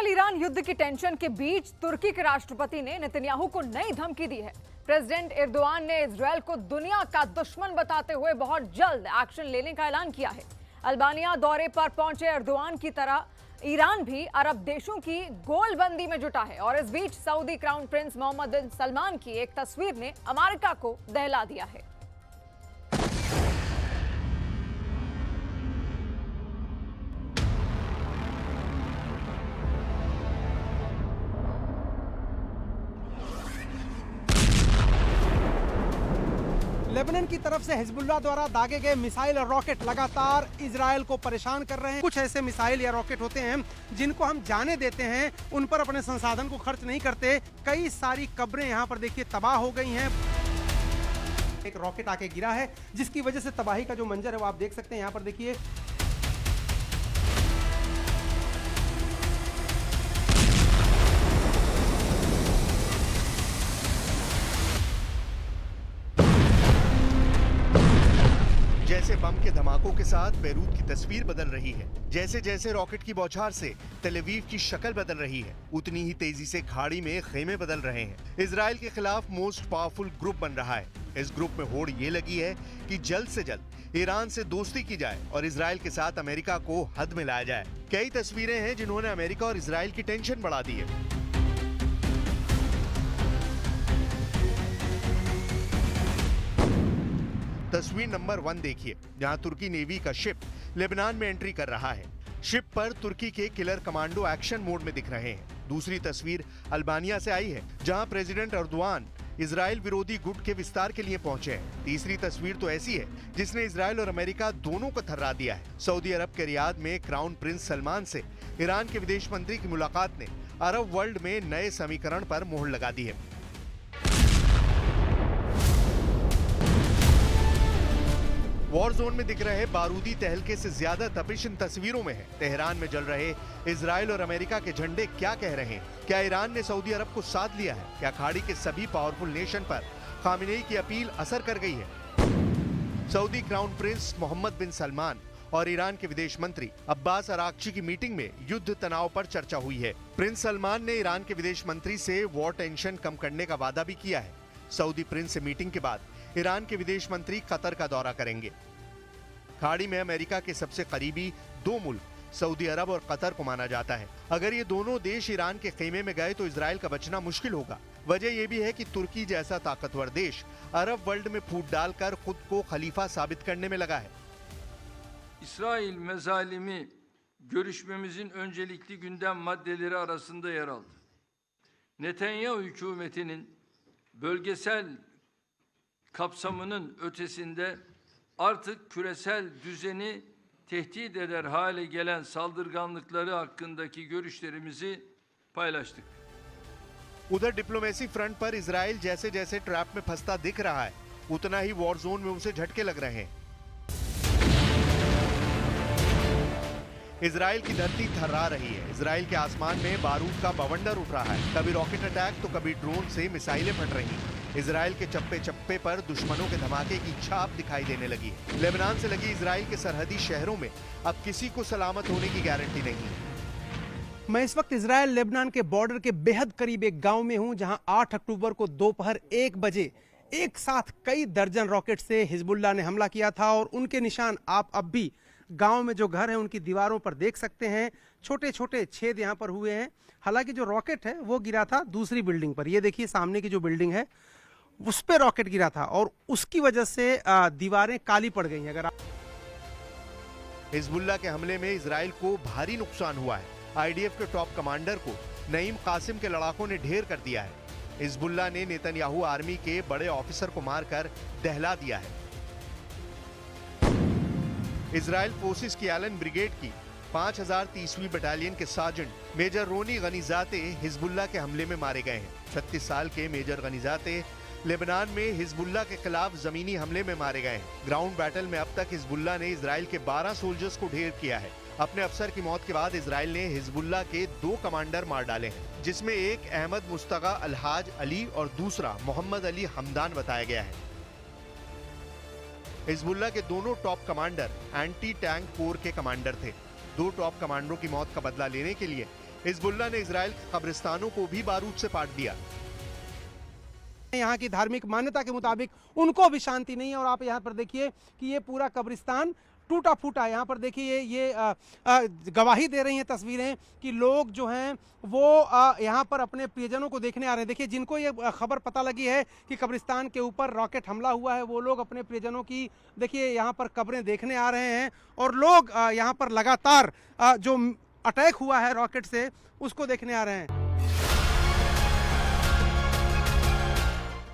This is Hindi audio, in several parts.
ईरान युद्ध की टेंशन के बीच तुर्की के राष्ट्रपति ने नेतन्याहू को नई धमकी दी है। प्रेसिडेंट एर्दोआन ने इजरायल को दुनिया का दुश्मन बताते हुए बहुत जल्द एक्शन लेने का ऐलान किया है। अल्बानिया दौरे पर पहुंचे एर्दोआन की तरह ईरान भी अरब देशों की गोलबंदी में जुटा है और इस बीच सऊदी क्राउन प्रिंस मोहम्मद बिन सलमान की एक तस्वीर ने अमेरिका को दहला दिया है। लेबनान की तरफ से हिजबुल्लाह द्वारा दागे गए मिसाइल और रॉकेट लगातार इजरायल को परेशान कर रहे हैं। कुछ ऐसे मिसाइल या रॉकेट होते हैं जिनको हम जाने देते हैं, उन पर अपने संसाधन को खर्च नहीं करते। कई सारी कब्रें यहाँ पर देखिए तबाह हो गई हैं। एक रॉकेट आके गिरा है जिसकी वजह से तबाही का जो मंजर है वो आप देख सकते हैं। यहाँ पर देखिए जैसे बम के धमाकों के साथ बेरूत की तस्वीर बदल रही है, जैसे जैसे रॉकेट की बौछार से तेल अवीव की शक्ल बदल रही है, उतनी ही तेजी से खाड़ी में खेमे बदल रहे हैं। इजराइल के खिलाफ मोस्ट पावरफुल ग्रुप बन रहा है। इस ग्रुप में होड़ ये लगी है कि जल्द से जल्द ईरान से दोस्ती की जाए और इजराइल के साथ अमेरिका को हद में लाया जाए। कई तस्वीरें हैं जिन्होंने अमेरिका और इजराइल की टेंशन बढ़ा दी है। तस्वीर नंबर 1 देखिए, जहां तुर्की नेवी का शिप लेबनान में एंट्री कर रहा है। शिप पर तुर्की के किलर कमांडो एक्शन मोड में दिख रहे हैं। दूसरी तस्वीर अल्बानिया से आई है, जहां प्रेसिडेंट एर्दोआन इजराइल विरोधी गुट के विस्तार के लिए पहुंचे हैं। तीसरी तस्वीर तो ऐसी है जिसने इजराइल और अमेरिका दोनों को थर्रा दिया है। सऊदी अरब के रियाद में क्राउन प्रिंस सलमान से ईरान के विदेश मंत्री की मुलाकात ने अरब वर्ल्ड में नए समीकरण पर मोहर लगा दी है। वॉर जोन में दिख रहे बारूदी तहलके से ज्यादा तपिश इन तस्वीरों में है। तेहरान में जल रहे इजराइल और अमेरिका के झंडे क्या कह रहे हैं? क्या ईरान ने सऊदी अरब को साथ लिया है? क्या खाड़ी के सभी पावरफुल नेशन पर खामिनेई की अपील असर कर गई है? सऊदी क्राउन प्रिंस मोहम्मद बिन सलमान और ईरान के विदेश मंत्री अब्बास अराक्ची की मीटिंग में युद्ध तनाव पर चर्चा हुई है। प्रिंस सलमान ने ईरान के विदेश मंत्री से वॉर टेंशन कम करने का वादा भी किया है। सऊदी प्रिंस से मीटिंग के बाद ईरान के विदेश मंत्री कतर का दौरा करेंगे। खाड़ी में अमेरिका के सबसे करीबी दो मुल्क सऊदी अरब और कतर को माना जाता है। अगर ये दोनों देश ईरान के खेमे में गए तो इजराइल का बचना मुश्किल होगा। वजह यह भी है कि तुर्की जैसा ताकतवर देश अरब वर्ल्ड में फूट डालकर खुद को खलीफा साबित करने में लगा है। İsrail mezalimi görüşmemizin öncelikli gündem maddeleri arasında yer aldı. Netanyahu hükümetinin bölgesel kapsamının ötesinde artık küresel düzeni tehdit eder hale gelen saldırganlıkları hakkındaki görüşlerimizi paylaştık. उधर डिप्लोमेसी फ्रंट पर इजराइल जैसे जैसे ट्रैप में फंसता दिख रहा है, उतना ही वॉर जोन में उसे झटके लग रहे हैं। इजराइल की धरती थर्रा रही है। इजराइल के आसमान में बारूद का बवंडर उठ रहा है। कभी रॉकेट अटैक तो कभी ड्रोन से मिसाइलें फट रही हैं। इजराइल के चप्पे चप्पे पर दुश्मनों के धमाके की छाप दिखाई देने लगी है। लेबनान से लगी इजराइल के सरहदी शहरों में अब किसी को सलामत होने की गारंटी नहीं है। मैं इस वक्त इजराइल लेबनान के बॉर्डर के बेहद करीब एक गांव में हूं, जहां 8 अक्टूबर को दोपहर 1 बजे एक साथ कई दर्जन रॉकेट से हिजबुल्लाह ने हमला किया था और उनके निशान आप अब भी गांव में जो घर है उनकी दीवारों पर देख सकते हैं। छोटे छोटे छेद यहां पर हुए हैं। हालांकि जो रॉकेट है वो गिरा था दूसरी बिल्डिंग पर। ये देखिए सामने की जो बिल्डिंग है उस पर रॉकेट गिरा था और उसकी वजह से दीवारें काली पड़ गई हैं। अगर हिजबुल्लाह के हमले में इजराइल को भारी नुकसान हुआ है। आईडीएफ के टॉप कमांडर को नईम कासिम के लड़ाकों ने ढेर कर दिया है। हिजबुल्लाह ने नेतन्याहू आर्मी के बड़े ऑफिसर को मारकर दहला दिया है। इजराइल फोर्सेस की एलन ब्रिगेड की 5030वीं बटालियन के सार्जेंट मेजर रोनी गनीजाते हिजबुल्लाह के हमले में मारे गए हैं। 36 साल के मेजर गनीजाते लेबनान में हिजबुल्लाह के खिलाफ जमीनी हमले में मारे गए हैं। ग्राउंड बैटल में अब तक हिजबुल्लाह ने इजराइल के 12 सोल्जर्स को ढेर किया है। अपने अफसर की मौत के बाद इजराइल ने हिजबुल्लाह के 2 कमांडर मार डाले हैं, जिसमें एक अहमद मुस्तगा अलहाज अली और दूसरा मोहम्मद अली हमदान बताया गया है। हिजबुल्लाह के दोनों top commander anti tank core के कमांडर थे। 2 टॉप कमांडरों की मौत का बदला लेने के लिए हिजबुल्लाह ने इजराइल के कब्रिस्तानों को भी बारूद से पाट दिया। यहाँ की धार्मिक मान्यता के मुताबिक उनको भी शांति नहीं है। और आप यहाँ पर देखिए कि ये पूरा कब्रिस्तान टूटा फूटा है। यहाँ पर देखिए ये गवाही दे रही हैं तस्वीरें कि लोग जो हैं वो यहाँ पर अपने प्रियजनों को देखने आ रहे हैं। देखिए जिनको ये खबर पता लगी है कि कब्रिस्तान के ऊपर रॉकेट हमला हुआ है, वो लोग अपने प्रियजनों की देखिए यहाँ पर कब्रें देखने आ रहे हैं। और लोग यहाँ पर लगातार जो अटैक हुआ है रॉकेट से उसको देखने आ रहे हैं।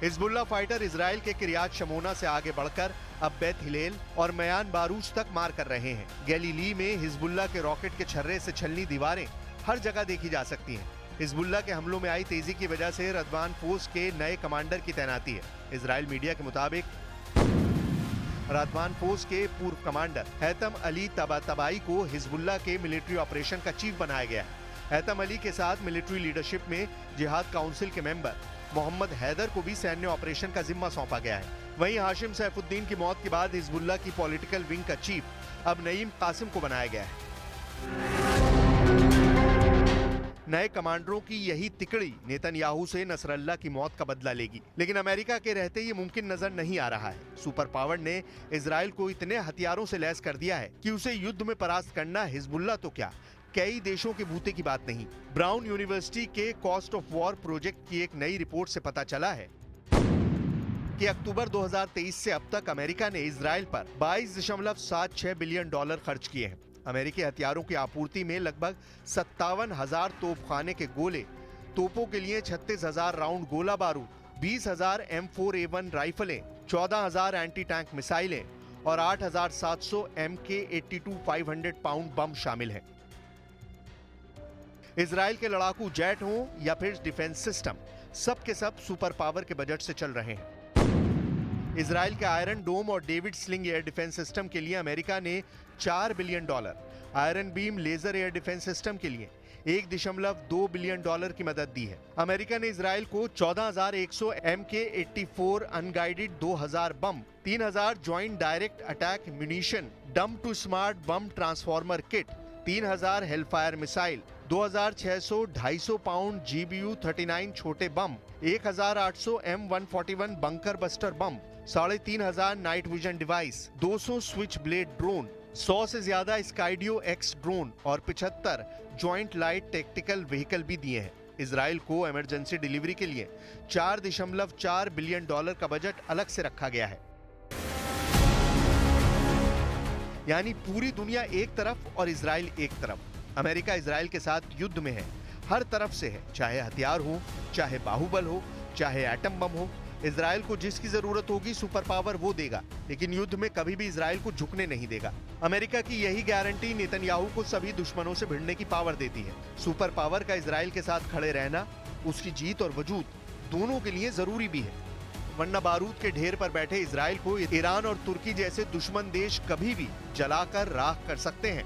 हिजबुल्लाह फाइटर इजराइल के किरियात शमोना से आगे बढ़कर अब बेत हिलेल और मयान बारूज तक मार कर रहे हैं। गैलीली में हिजबुल्लाह के रॉकेट के छर्रे से छलनी दीवारें हर जगह देखी जा सकती हैं। हिजबुल्लाह के हमलों में आई तेजी की वजह से रदवान फोर्स के नए कमांडर की तैनाती है। इजराइल मीडिया के मुताबिक रदवान फोर्स के पूर्व कमांडर हैतम अली तबातबाई को हिजबुल्लाह के मिलिट्री ऑपरेशन का चीफ बनाया गया है। हैतम अली के साथ मिलिट्री लीडरशिप में जिहाद काउंसिल के मेंबर मोहम्मद हैदर को भी सैन्य ऑपरेशन का जिम्मा सौंपा गया है। वहीं हाशिम सैफुद्दीन की मौत के बाद हिजबुल्लाह की पॉलिटिकल विंग का चीफ अब नईम कासिम को बनाया गया है। नए कमांडरों की यही तिकड़ी नेतन्याहू से नसरल्लाह की मौत का बदला लेगी, लेकिन अमेरिका के रहते ये मुमकिन नजर नहीं आ रहा है। सुपर पावर ने इजराइल को इतने हथियारों से लैस कर दिया है कि उसे युद्ध में परास्त करना हिजबुल्लाह तो क्या, कई देशों के बूते की बात नहीं। ब्राउन यूनिवर्सिटी के कॉस्ट ऑफ वॉर प्रोजेक्ट की एक नई रिपोर्ट से पता चला है कि अक्टूबर 2023 से अब तक अमेरिका ने इजराइल पर 22.76 बिलियन डॉलर खर्च किए हैं। अमेरिकी हथियारों की आपूर्ति में लगभग 57,000 तोपखाने के गोले, तोपों के लिए 36,000 राउंड गोला बारूद, 20,000 M4A1 राइफलें, 14,000 एंटी टैंक मिसाइलें और 8,700 MK-82 500 पाउंड बम शामिल हैं। इजराइल के लड़ाकू जेट हों या फिर डिफेंस सिस्टम, सब के सब सुपर पावर के बजट से चल रहे हैं। इजराइल के आयरन डोम और David sling air defence system के लिए अमेरिका ने $4 billion, Iron Beam laser air defence system के लिए $1.2 बिलियन की मदद दी है। अमेरिका ने इजराइल को 14,100 MK-84 unguided 2,000 bomb, 3,000 joint direct attack munition, dumb to smart bomb transformer kit, 3,000 hellfire missile, 2,600 250 pound GBU-39 छोटे bomb, 1,800 M141 bunker buster bomb, 3,500 night vision device, 200 switchblade drone, 100 से ज्यादा स्काइडियो एक्स ड्रोन और 75 ज्वाइंट लाइट टेक्टिकल व्हीकल भी दिए हैं। इजराइल को इमरजेंसी डिलीवरी के लिए $4.4 बिलियन का बजट अलग से रखा गया है। यानी पूरी दुनिया एक तरफ और इजराइल एक तरफ। अमेरिका इजराइल के साथ युद्ध में है, हर तरफ से है, चाहे हथियार हो, चाहे बाहुबल हो, चाहे एटम बम हो। इजराइल को जिसकी जरूरत होगी सुपर पावर वो देगा, लेकिन युद्ध में कभी भी इजराइल को झुकने नहीं देगा। अमेरिका की यही गारंटी नेतन्याहू को सभी दुश्मनों से भिड़ने की पावर देती है। सुपर पावर का इजराइल के साथ खड़े रहना उसकी जीत और वजूद दोनों के लिए जरूरी भी है, वरना बारूद के ढेर पर बैठे इजराइल को ईरान और तुर्की जैसे दुश्मन देश कभी भी जलाकर राख कर सकते हैं।